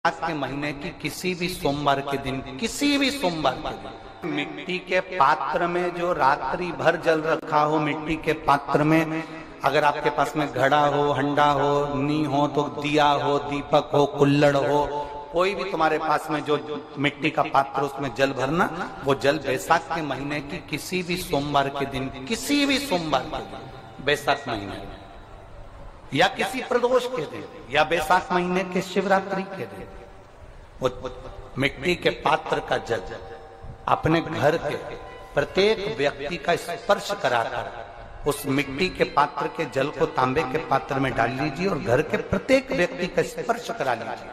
के महीने की किसी भी सोमवार के दिन, किसी भी सोमवार के दिन मिट्टी के पात्र में जो रात्रि भर जल रखा हो, मिट्टी के पात्र में अगर आपके पास में घड़ा हो, हंडा हो, नी हो, तो दिया हो, दीपक हो, कुल्लड़ हो, कोई भी तुम्हारे पास में जो मिट्टी का पात्र उसमें जल भरना, वो जल बैसाख के महीने की किसी भी सोमवार के दिन, किसी भी सोमवार के दिन, बैसाख महीने या किसी प्रदोष के दिन या बैसाख महीने के शिवरात्रि के दिन, वो मिट्टी के पात्र का जल अपने घर के प्रत्येक व्यक्ति का स्पर्श कराकर उस मिट्टी के पात्र के जल को तांबे के पात्र में डाल लीजिए और घर के प्रत्येक व्यक्ति का स्पर्श करा लीजिए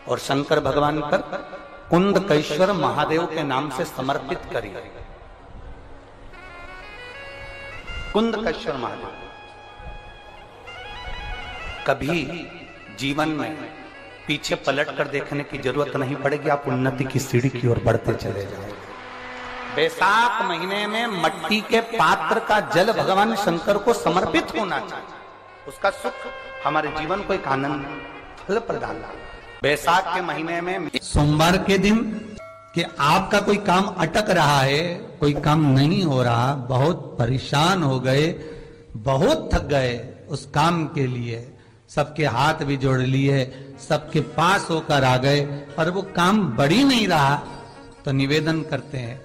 और शंकर भगवान पर कुंदकेश्वर महादेव के नाम से समर्पित करिए। कुंदकेश्वर महादेव कभी जीवन में पीछे पलट कर देखने की जरूरत नहीं पड़ेगी, आप उन्नति की सीढ़ी की ओर बढ़ते चले जाएंगे। बैसाख महीने में मिट्टी के पात्र का जल भगवान शंकर को समर्पित होना चाहिए, उसका सुख हमारे जीवन को एक आनंद फल प्रदान। बैसाख के महीने में सोमवार के दिन कि आपका कोई काम अटक रहा है, कोई काम नहीं हो रहा, बहुत परेशान हो गए, बहुत थक गए उस काम के लिए, सबके हाथ भी जोड़ लिए, सबके पास होकर आ गए, पर वो काम बढ़ ही नहीं रहा, तो निवेदन करते हैं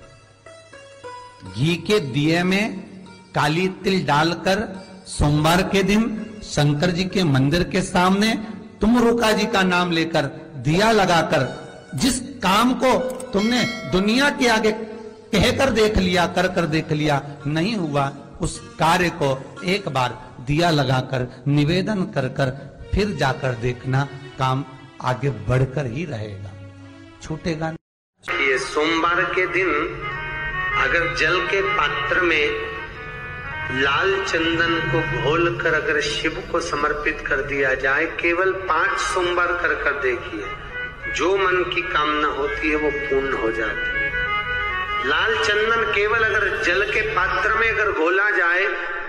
घी के दिए में काली तिल डालकर सोमवार के दिन शंकर जी के मंदिर के सामने तुम रुका जी का नाम लेकर दिया लगाकर जिस काम को तुमने दुनिया के आगे कहकर देख लिया, कर देख लिया, नहीं हुआ, उस कार्य को एक बार दिया लगाकर निवेदन कर फिर जाकर देखना, काम आगे बढ़कर ही रहेगा, छूटेगा नहीं। ये सोमवार के दिन अगर जल के पात्र में लाल चंदन को घोलकर अगर शिव को समर्पित कर दिया जाए, केवल 5 सोमवार कर देखिए, जो मन की कामना होती है वो पूर्ण हो जाती है। लाल चंदन केवल अगर जल के पात्र में अगर घोला जाए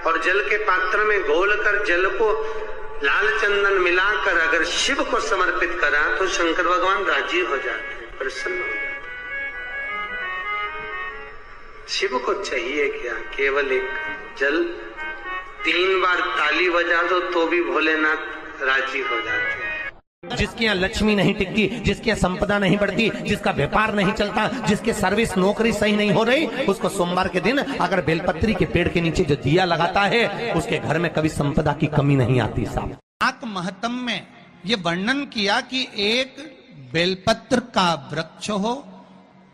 और जल के पात्र में घोलकर जल को लाल चंदन मिलाकर अगर शिव को समर्पित करा तो शंकर भगवान राजी हो जाते हैं, प्रसन्न हो जाते हैं। शिव को चाहिए क्या? केवल एक जल, 3 बार ताली बजा दो तो भी भोलेनाथ राजी हो जाते हैं। जिसके यहाँ लक्ष्मी नहीं टिकती, जिसके यहाँ संपदा नहीं बढ़ती, जिसका व्यापार नहीं चलता, जिसके सर्विस नौकरी सही नहीं हो रही, उसको सोमवार के दिन अगर बेलपत्री के पेड़ के नीचे जो दिया लगाता है, उसके घर में कभी संपदा की कमी नहीं आती। साहब आत्म महत्म में ये वर्णन किया कि एक बेलपत्र का वृक्ष हो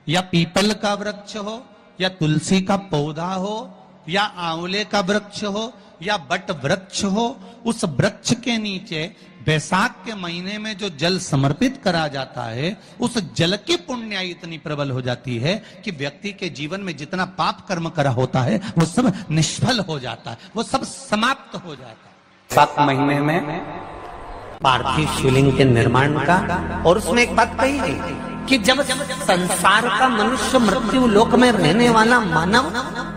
या पीपल का वृक्ष हो या तुलसी का पौधा हो या आंवले का वृक्ष हो या बट वृक्ष हो, उस वृक्ष के नीचे बैसाख के महीने में जो जल समर्पित करा जाता है, उस जल की पुण्याई इतनी प्रबल हो जाती है कि व्यक्ति के जीवन में जितना पाप कर्म करा होता है वो सब निष्फल हो जाता है, वो सब समाप्त हो जाता है। बैसाख महीने में पार्थिव शिवलिंग के निर्माण का, और उसमें एक बात कही गई कि जब संसार का मनुष्य मृत्यु लोक में रहने वाला मानव,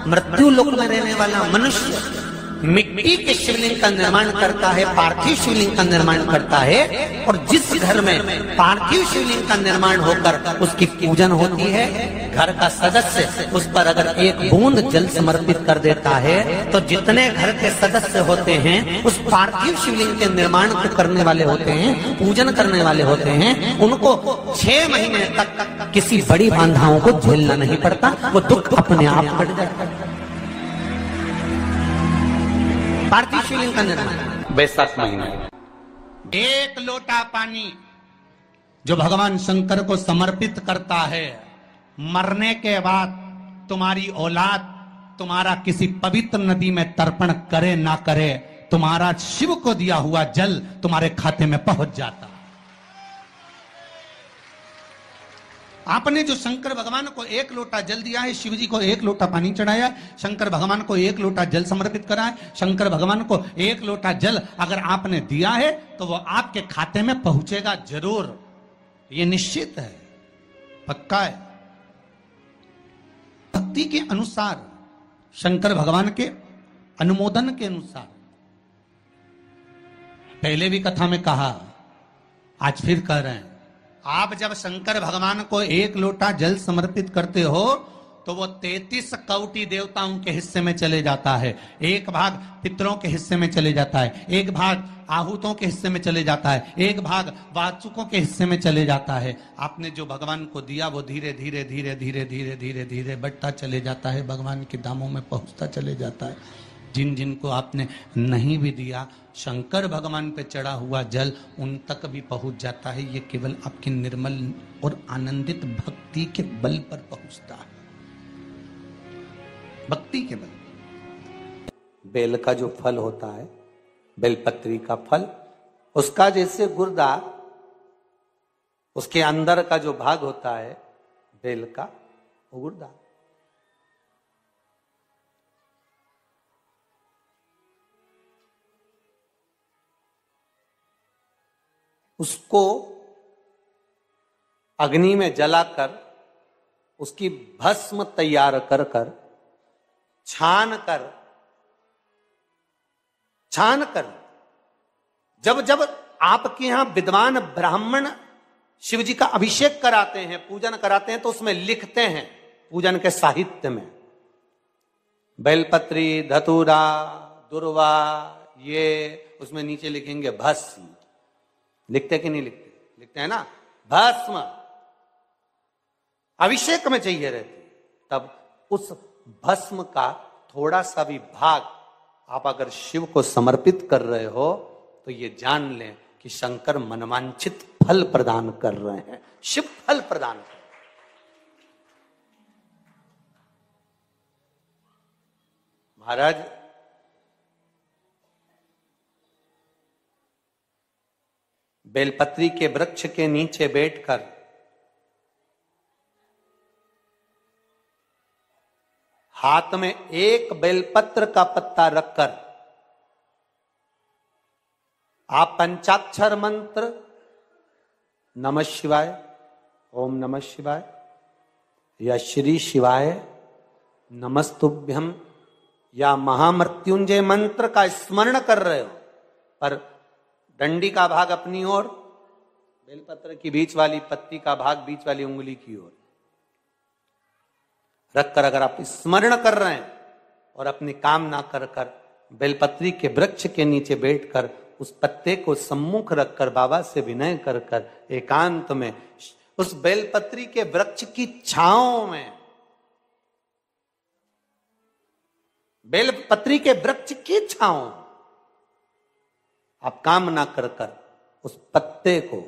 मृत्यु लोक में रहने वाला मनुष्य मिट्टी के शिवलिंग का निर्माण करता है, पार्थिव शिवलिंग का निर्माण करता है, और जिस घर में पार्थिव शिवलिंग का निर्माण होकर उसकी पूजन होती है, घर का सदस्य उस पर अगर एक बूंद जल समर्पित कर देता है, तो जितने घर के सदस्य होते हैं उस पार्थिव शिवलिंग के निर्माण को करने वाले होते हैं, पूजन करने वाले होते हैं, उनको 6 महीने तक किसी बड़ी बाधाओं को झेलना नहीं पड़ता, वो दुख अपने आप कट जाता है। पार्थिव शिवलिंग का निर्माण बैसाख महीने, एक लोटा पानी जो भगवान शंकर को समर्पित करता है, मरने के बाद तुम्हारी औलाद तुम्हारा किसी पवित्र नदी में तर्पण करे ना करे, तुम्हारा शिव को दिया हुआ जल तुम्हारे खाते में पहुंच जाता। आपने जो शंकर भगवान को 1 लोटा जल दिया है, शिव जी को 1 लोटा पानी चढ़ाया, शंकर भगवान को 1 लोटा जल समर्पित करा है, शंकर भगवान को 1 लोटा जल अगर आपने दिया है तो वो आपके खाते में पहुंचेगा जरूर, ये निश्चित है, पक्का है। भक्ति के अनुसार, शंकर भगवान के अनुमोदन के अनुसार, पहले भी कथा में कहा, आज फिर कह रहे हैं, आप जब शंकर भगवान को 1 लोटा जल समर्पित करते हो तो वो 33 कौटि देवताओं के हिस्से में चले जाता है। 1 भाग पितरों के हिस्से में चले जाता है, 1 भाग आहूतों के हिस्से में चले जाता है, 1 भाग वाचुकों के हिस्से में चले जाता है। आपने जो भगवान को दिया वो धीरे धीरे धीरे धीरे धीरे धीरे धीरे बढ़ता चले जाता है, भगवान के धामों में पहुंचता चले जाता है। जिन जिन को आपने नहीं भी दिया, शंकर भगवान पे चढ़ा हुआ जल उन तक भी पहुंच जाता है। ये केवल आपकी निर्मल और आनंदित भक्ति के बल पर पहुंचता है, भक्ति के बल। बेल का जो फल होता है, बेलपत्री का फल, उसका जैसे गुर्दा, उसके अंदर का जो भाग होता है बेल का, वो गुर्दा। उसको अग्नि में जलाकर उसकी भस्म तैयार कर कर छान कर जब जब आपके यहां विद्वान ब्राह्मण शिव जी का अभिषेक कराते हैं, पूजन कराते हैं, तो उसमें लिखते हैं पूजन के साहित्य में बेलपत्री, धतूरा, दुर्वा, ये उसमें नीचे लिखेंगे भस्म। लिखते कि नहीं लिखते? लिखते हैं ना, भस्म अभिषेक में चाहिए रहती। तब उस भस्म का थोड़ा सा भी भाग आप अगर शिव को समर्पित कर रहे हो तो ये जान लें कि शंकर मनवांछित फल प्रदान कर रहे हैं, शिव फल प्रदान कर रहे हैं। महाराज, बेलपत्री के वृक्ष के नीचे बैठकर हाथ में 1 बेलपत्र का पत्ता रखकर आप पंचाक्षर मंत्र नमः शिवाय, ओम नमः शिवाय या श्री शिवाय नमस्तुभ्यम या महामृत्युंजय मंत्र का स्मरण कर रहे हो, पर डंडी का भाग अपनी ओर, बेलपत्र की बीच वाली पत्ती का भाग बीच वाली उंगली की ओर रखकर अगर आप स्मरण कर रहे हैं और अपनी कामना कर कर बेलपत्री के वृक्ष के नीचे बैठकर उस पत्ते को सम्मुख रखकर बाबा से विनय कर कर एकांत में उस बेलपत्री के वृक्ष की छांव में, बेलपत्री के वृक्ष की छांव आप कामना कर कर उस पत्ते को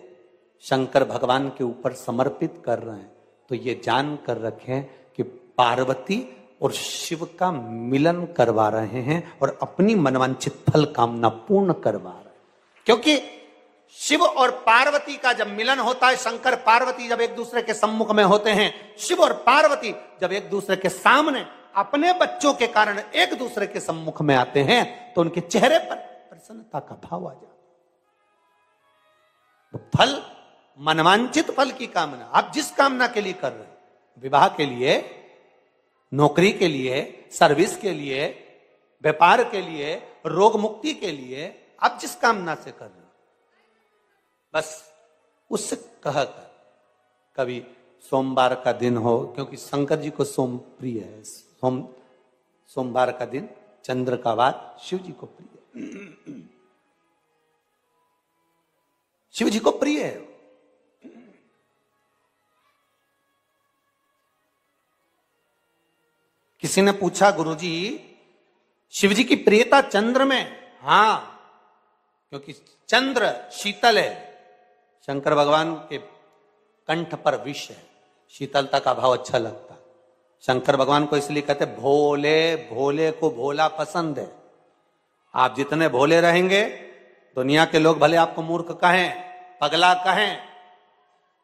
शंकर भगवान के ऊपर समर्पित कर रहे हैं, तो ये जान कर रखें कि पार्वती और शिव का मिलन करवा रहे हैं और अपनी मनवांछित फल कामना पूर्ण करवा रहे हैं। क्योंकि शिव और पार्वती का जब मिलन होता है, शंकर पार्वती जब एक दूसरे के सम्मुख में होते हैं, शिव और पार्वती जब एक दूसरे के सामने अपने बच्चों के कारण एक दूसरे के सम्मुख में आते हैं, तो उनके चेहरे पर प्रसन्नता का भाव आ जाता। तो फल, मनवांछित फल की कामना आप जिस कामना के लिए कर रहे हैं, विवाह के लिए, नौकरी के लिए, सर्विस के लिए, व्यापार के लिए, रोग मुक्ति के लिए, आप जिस कामना से कर रहे हो, बस उससे कहकर कभी सोमवार का दिन हो, क्योंकि शंकर जी को सोम प्रिय है, सोमवार का दिन, चंद्र का वार शिव जी को प्रिय है, शिव जी को प्रिय है। किसी ने पूछा, गुरुजी शिव जी की प्रियता चंद्र में? हां, क्योंकि चंद्र शीतल है, शंकर भगवान के कंठ पर विष है, शीतलता का भाव अच्छा लगता है। शंकर भगवान को इसलिए कहते भोले, भोले को भोला पसंद है। आप जितने भोले रहेंगे, दुनिया के लोग भले आपको मूर्ख कहें, पगला कहें,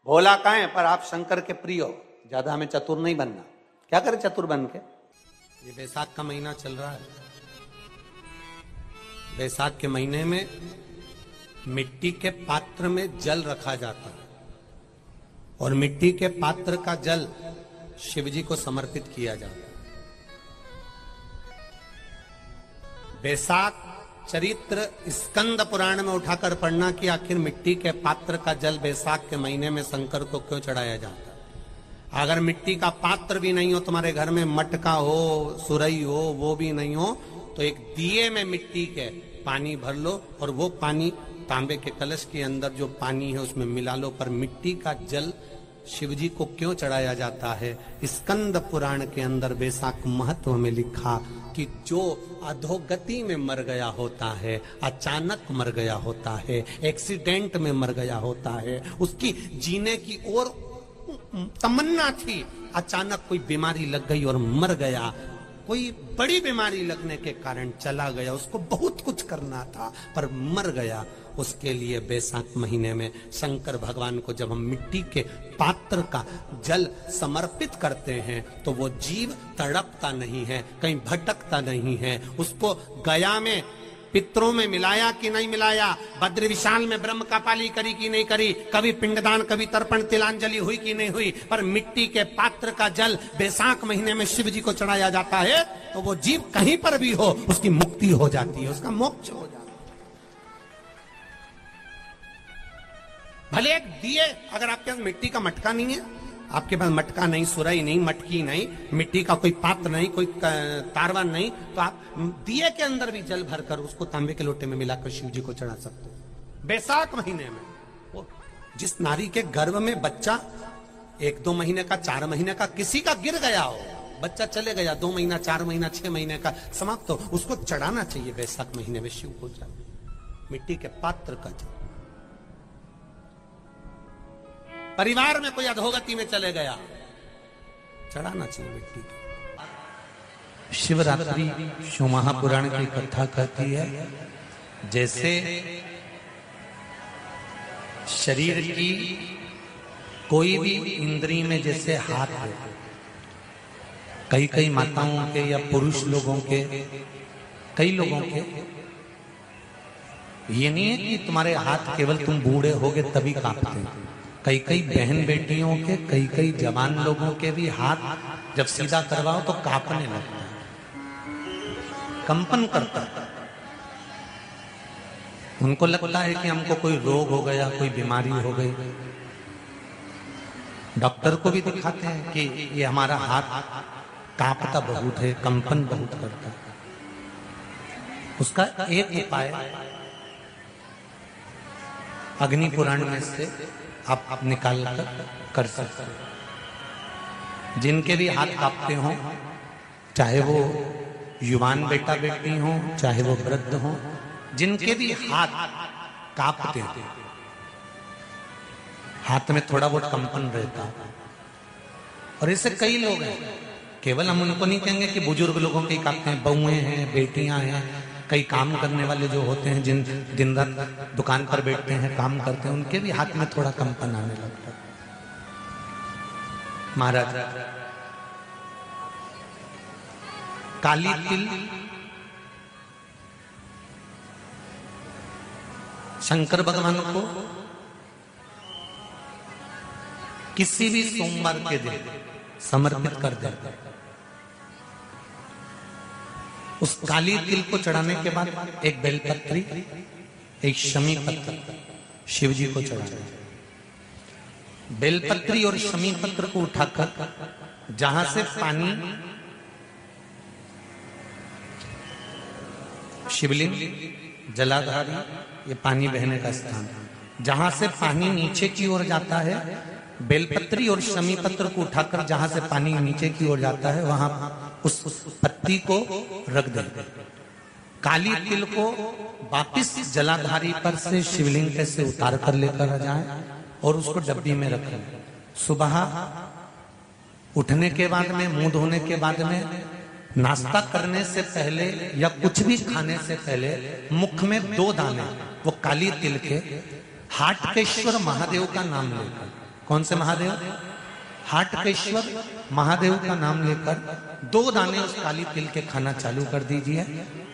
भोला कहें, पर आप शंकर के प्रिय हो। ज्यादा हमें चतुर नहीं बनना। क्या करें चतुर बन के? ये बैसाख का महीना चल रहा है, बैसाख के महीने में मिट्टी के पात्र में जल रखा जाता है और मिट्टी के पात्र का जल शिव जी को समर्पित किया जाता है। बैसाख चरित्र स्कंद पुराण में उठाकर पढ़ना कि आखिर मिट्टी के पात्र का जल बैसाख के महीने में शंकर को क्यों चढ़ाया जाता है। अगर मिट्टी का पात्र भी नहीं हो, तुम्हारे घर में मटका हो, सुरई हो, वो भी नहीं हो, तो एक दिए में मिट्टी के पानी भर लो और वो पानी तांबे के कलश के अंदर जो पानी है उसमें मिला लो। पर मिट्टी का जल शिव जी को क्यों चढ़ाया जाता है? स्कंद पुराण के अंदर बैसाख महत्व में लिखा कि जो अधोगति में मर गया होता है, अचानक मर गया होता है, एक्सीडेंट में मर गया होता है, उसकी जीने की और तमन्ना थी, अचानक कोई बीमारी लग गई और मर गया, कोई बड़ी बीमारी लगने के कारण चला गया, उसको बहुत कुछ करना था पर मर गया, उसके लिए बैसाख महीने में शंकर भगवान को जब हम मिट्टी के पात्र का जल समर्पित करते हैं तो वो जीव तड़पता नहीं है, कहीं भटकता नहीं है। उसको गया में पितरों में मिलाया कि नहीं मिलाया, बद्र विशाल में ब्रह्म का पाली करी कि नहीं करी, कभी पिंडदान कभी तर्पण तिलांजलि हुई कि नहीं हुई, पर मिट्टी के पात्र का जल बैसाख महीने में शिव जी को चढ़ाया जाता है तो वो जीव कहीं पर भी हो उसकी मुक्ति हो जाती है, उसका मोक्ष हो जाता है। भले एक दिए, अगर आपके पास मिट्टी का मटका नहीं है, आपके पास मटका नहीं, सुराई नहीं, मटकी नहीं, मिट्टी का कोई पात्र नहीं, कोई तारवान नहीं, तो आप दिए के अंदर भी जल भरकर उसको तांबे के लोटे में मिलाकर शिव जी को चढ़ा सकते हो। बैसाख महीने में वो जिस नारी के गर्भ में बच्चा 1-2 महीने का, 4 महीने का किसी का गिर गया हो, बच्चा चले गया 2 महीना, 4 महीना, 6 महीने का समाप्त हो, उसको चढ़ाना चाहिए बैसाख महीने में शिव को जल, मिट्टी के पात्र का जल। परिवार में कोई अधोगति में चले गया, चढ़ाना चाहिए मिट्टी की। शिवरात्रि शिव महापुराण की कथा कहती है, जैसे शरीर की कोई भी इंद्री में जैसे हाथ है, कई माताओं के या पुरुष लोगों के, कई लोगों के, ये नहीं है कि तुम्हारे हाथ केवल तुम बूढ़े होगे तभी कांपते हैं। कई बहन बेटियों के, कई जवान लोगों के भी हाथ जब सीधा करवाओ तो कांपने लगता है, कंपन करता है। उनको लगता है कि हमको कोई रोग हो गया, कोई बीमारी हो गई। डॉक्टर को भी दिखाते हैं कि ये हमारा हाथ कांपता बहुत है, कंपन बहुत करता है। उसका एक उपाय अग्नि पुराण में से आप निकाल कर सकते हैं। जिनके भी हाथ कांपते हो, चाहे वो युवान बेटा बेटी हो, चाहे वो वृद्ध हो, जिनके भी हाथ कांपते हैं, हाथ में थोड़ा बहुत कंपन रहता है, और ऐसे कई लोग हैं, केवल हम उनको नहीं कहेंगे कि बुजुर्ग लोगों के कांपते हैं, बहुएं हैं, बेटियां हैं, कई काम करने वाले जो होते हैं, जिन दिन रात दुकान पर बैठते हैं, काम करते हैं, उनके भी हाथ में थोड़ा कंपन आने लगता है। महाराज काली तिल शंकर भगवान को किसी भी सोमवार के दिन समर्पित कर देते हैं। उस काली तिल को चढ़ाने के बाद एक बेलपत्री, एक शमी पत्र शिव जी को चढ़ाना। बेलपत्री और शमी पत्र को उठाकर जहां से पानी शिवलिंग, जलाधारी, ये पानी बहने का स्थान, जहां से पानी नीचे की ओर जाता है, बेलपत्री और शमी पत्र को उठाकर जहां से पानी नीचे की ओर जाता है वहां उस पत्ती को रख दे। काली तिल को वापिस जलाधारी पर से शिवलिंग पे से उतार कर लेकर आ जाए और उसको डब्बी में रखें। सुबह उठने के बाद में, मुंह धोने के बाद में, नाश्ता करने से पहले या कुछ भी खाने से पहले मुख में 2 दाने वो काली तिल के हाटकेश्वर महादेव का नाम लेकर, कौन से महादेव? हाटकेश्वर महादेव का नाम लेकर 2 दाने उस काली तिल के खाना चालू कर दीजिए।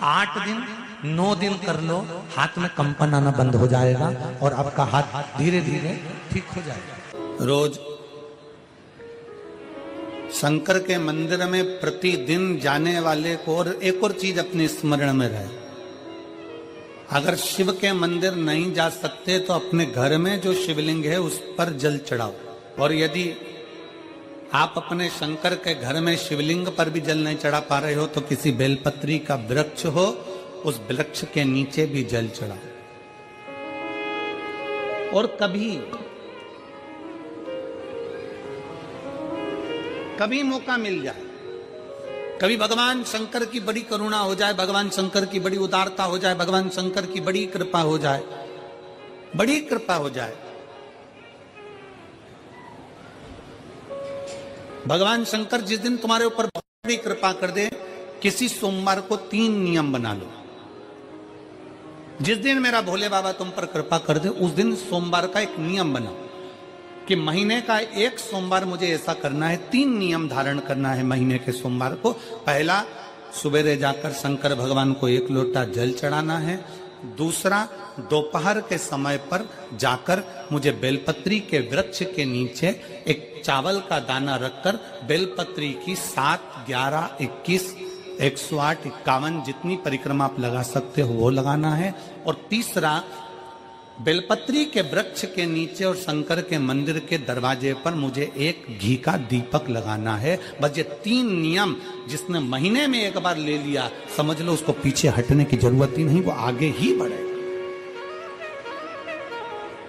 8 दिन 9 दिन कर लो, हाथ में कंपन आना बंद हो जाएगा और आपका हाथ धीरे धीरे ठीक हो जाएगा। रोज शंकर के मंदिर में प्रतिदिन जाने वाले को और एक और चीज अपने स्मरण में रहे, अगर शिव के मंदिर नहीं जा सकते तो अपने घर में जो शिवलिंग है उस पर जल चढ़ाओ। और यदि आप अपने शंकर के घर में शिवलिंग पर भी जल नहीं चढ़ा पा रहे हो तो किसी बेलपत्री का वृक्ष हो, उस वृक्ष के नीचे भी जल चढ़ाओ। और कभी मौका मिल जाए, कभी भगवान शंकर की बड़ी करुणा हो जाए, भगवान शंकर की बड़ी उदारता हो जाए, भगवान शंकर की बड़ी कृपा हो जाए, बड़ी कृपा हो जाए, भगवान शंकर जिस दिन तुम्हारे ऊपर बहुत बड़ी कृपा कर दे, किसी सोमवार को 3 नियम बना लो। जिस दिन मेरा भोले बाबा तुम पर कृपा कर दे उस दिन सोमवार का एक नियम बनाओ कि महीने का एक सोमवार मुझे ऐसा करना है, 3 नियम धारण करना है महीने के सोमवार को। पहला, सुबेरे जाकर शंकर भगवान को 1 लोटा जल चढ़ाना है। दूसरा, दोपहर के समय पर जाकर मुझे बेलपत्री के वृक्ष के नीचे एक चावल का दाना रखकर बेलपत्री की 7, 11, 21, 108, 51 जितनी परिक्रमा आप लगा सकते हो वो लगाना है। और तीसरा, बेलपत्री के वृक्ष के नीचे और शंकर के मंदिर के दरवाजे पर मुझे एक घी का दीपक लगाना है। बस ये 3 नियम जिसने महीने में एक बार ले लिया, समझ लो उसको पीछे हटने की जरूरत ही नहीं, वो आगे ही बढ़ेगा।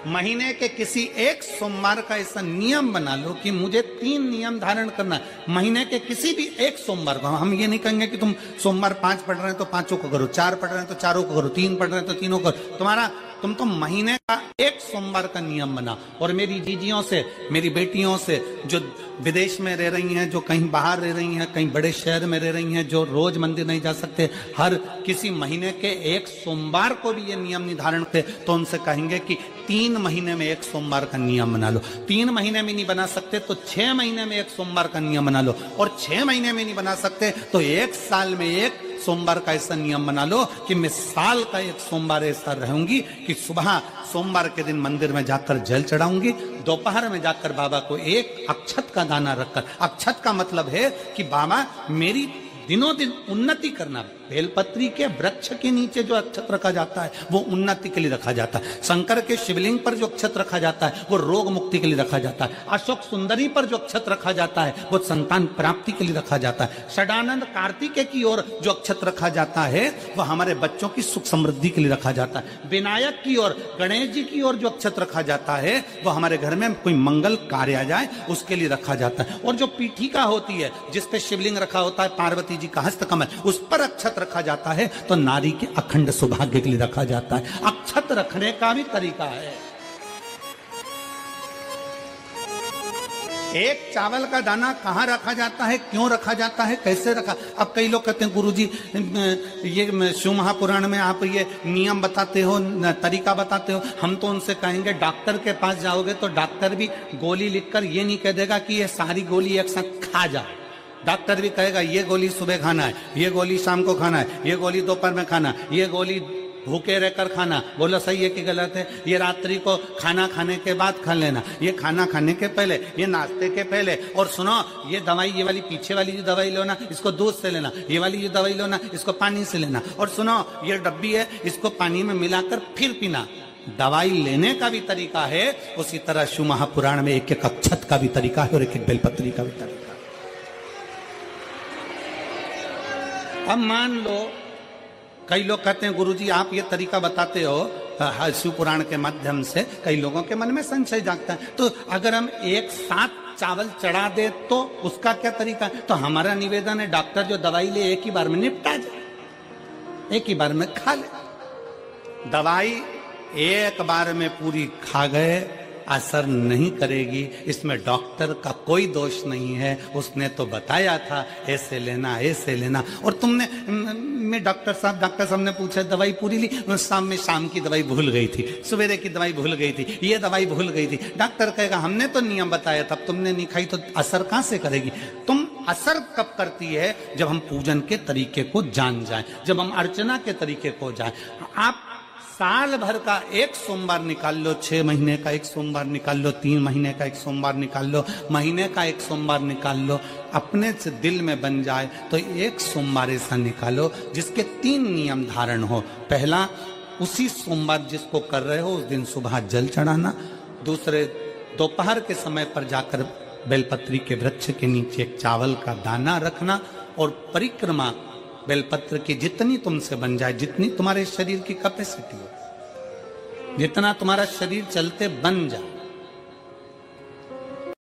महीने के किसी एक सोमवार का ऐसा नियम बना लो कि मुझे 3 नियम धारण करना है महीने के किसी भी एक सोमवार को। हम ये नहीं कहेंगे कि तुम सोमवार 5 पढ़ रहे हैं तो 5 को करो, 4 पढ़ रहे हैं तो 4 को करो, 3 पढ़ रहे हैं तो 3 को करो। तुम तो महीने का एक सोमवार का नियम बना। और मेरी जीजियों से, मेरी बेटियों से जो विदेश में रह रही हैं, जो कहीं बाहर रह रही हैं, कहीं बड़े शहर में रह रही हैं, जो रोज मंदिर नहीं जा सकते, हर किसी महीने के एक सोमवार को भी ये नियम निर्धारण करते, तो उनसे कहेंगे कि 3 महीने में एक सोमवार का नियम बना लो। 3 महीने में नहीं बना सकते तो 6 महीने में एक सोमवार का नियम बना लो। और 6 महीने में नहीं बना सकते तो 1 साल में एक सोमवार का ऐसा नियम बना लो कि मैं साल का एक सोमवार ऐसा रहूंगी कि सुबह सोमवार के दिन मंदिर में जाकर जल चढ़ाऊंगी, दोपहर में जाकर बाबा को एक अक्षत का दाना रखकर, अक्षत का मतलब है कि बाबा मेरी दिनों दिन उन्नति करना। बेलपत्री के वृक्ष के नीचे जो अक्षत रखा जाता है वो उन्नति के लिए रखा जाता है। शंकर के शिवलिंग पर जो अक्षत रखा जाता है वो रोग मुक्ति के लिए रखा जाता है। अशोक सुंदरी पर जो अक्षत रखा जाता है वो संतान प्राप्ति के लिए रखा जाता है। षडानंद कार्तिकेय की ओर जो अक्षत रखा जाता है वो हमारे बच्चों की सुख समृद्धि के लिए रखा जाता है। विनायक की ओर, गणेश जी की ओर जो अक्षत रखा जाता है वो हमारे घर में कोई मंगल कार्य आ जाए उसके लिए रखा जाता है। और जो पीठिका होती है जिसपे शिवलिंग रखा होता है, पार्वती जी का हस्तकमल, उस पर अक्षत रखा जाता है तो नारी के अखंड सौभाग्य के लिए रखा जाता है। अक्षत रखने का भी तरीका है। एक चावल का दाना कहां रखा जाता है, क्यों रखा जाता है, कैसे रखा। अब कई लोग कहते हैं गुरुजी ये शिव महापुराण में आप ये नियम बताते हो, तरीका बताते हो। हम तो उनसे कहेंगे डॉक्टर के पास जाओगे तो डॉक्टर भी गोली लिखकर ये नहीं कह देगा कि ये सारी गोली एक साथ खा जा। डॉक्टर भी कहेगा ये गोली सुबह खाना है, ये गोली शाम को खाना है, ये गोली दोपहर में खाना, ये गोली भूखे रहकर खाना। बोलो सही है कि गलत है। ये रात्रि को खाना खाने के बाद खा लेना, ये खाना खाने के पहले, ये नाश्ते के पहले। और सुनो, ये दवाई, ये वाली पीछे वाली जो दवाई लो ना इसको दूध से लेना, ये वाली जो दवाई लो ना इसको पानी से लेना। और सुनो, ये डब्बी है इसको पानी में मिलाकर फिर पीना। दवाई लेने का भी तरीका है, उसी तरह शिव महापुराण में एक एक अक्षत का भी तरीका है और एक एक बेलपत्री का भी तरीका। अब मान लो कई लोग कहते हैं गुरुजी आप ये तरीका बताते हो शिव पुराण के माध्यम से, कई लोगों के मन में संशय जागता है, तो अगर हम एक साथ चावल चढ़ा दे तो उसका क्या तरीका है। तो हमारा निवेदन है डॉक्टर जो दवाई ले एक ही बार में निपटा जाए, एक ही बार में खा ले। दवाई एक बार में पूरी खा गए असर नहीं करेगी, इसमें डॉक्टर का कोई दोष नहीं है। उसने तो बताया था ऐसे लेना, ऐसे लेना। और तुमने, मैं डॉक्टर साहब ने पूछा दवाई पूरी ली, शाम की दवाई भूल गई थी, सवेरे की दवाई भूल गई थी, ये दवाई भूल गई थी। डॉक्टर कहेगा हमने तो नियम बताया था, तुमने नहीं खाई तो असर कहां से करेगी। तुम असर कब करती है, जब हम पूजन के तरीके को जान जाएं, जब हम अर्चना के तरीके को जाएं। आप साल भर का एक सोमवार निकाल लो, 6 महीने का एक सोमवार निकाल लो, 3 महीने का एक सोमवार निकाल लो, महीने का एक सोमवार निकाल लो। अपने से दिल में बन जाए तो एक सोमवार ऐसा निकालो जिसके 3 नियम धारण हो। पहला, उसी सोमवार जिसको कर रहे हो उस दिन सुबह जल चढ़ाना, दूसरे दोपहर के समय पर जाकर बेलपत्री के वृक्ष के नीचे एक चावल का दाना रखना और परिक्रमा बेलपत्र की जितनी तुमसे बन जाए, जितनी तुम्हारे शरीर की कैपेसिटी हो, जितना तुम्हारा शरीर चलते बन जाए,